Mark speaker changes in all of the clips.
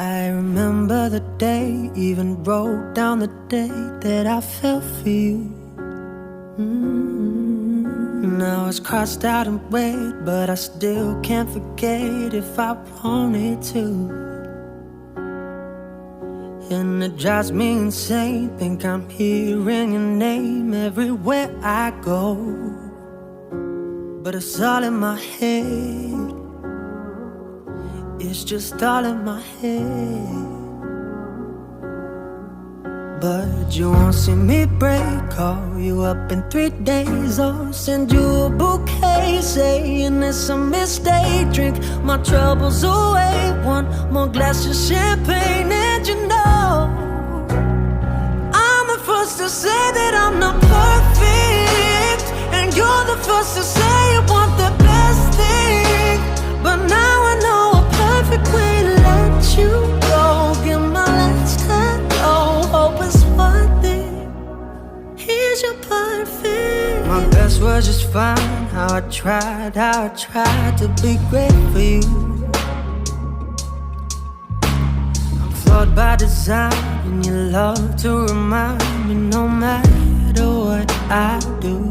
Speaker 1: I remember the day, even wrote down the day that I fell for you. Now it's crossed out in red, but I still can't forget if I wanted to. And it drives me insane, think I'm hearing your name everywhere I go. But it's all in my head, it's just all in my head. But you won't see me break, call you up in 3 days, or send you a bouquet saying it's a mistake. Drink my troubles away, one more glass of champagne. And you know I'm the first to say that I'm not perfect, and you're the first to say you want the best thing. But now I know a perfect way to let you go. Give my last hello, hope it's worth it. Here's your perfect. My best was just fine. How I tried to be great for you. I'm flawed by design, and you love to remind me no matter what I do.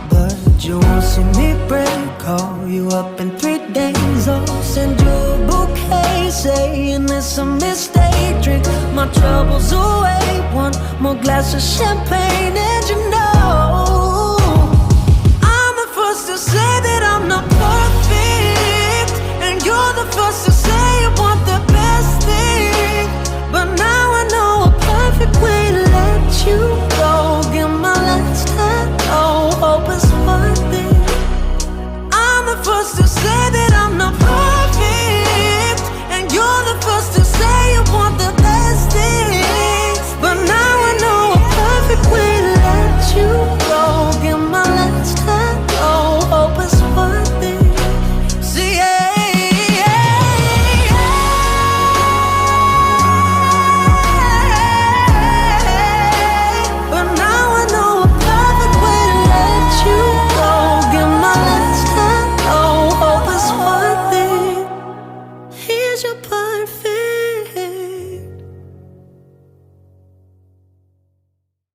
Speaker 1: But you won't see me break, call you up in 3 days, or send you a bouquet saying it's a mistake. Drink my troubles away, one more glass of champagne. And you know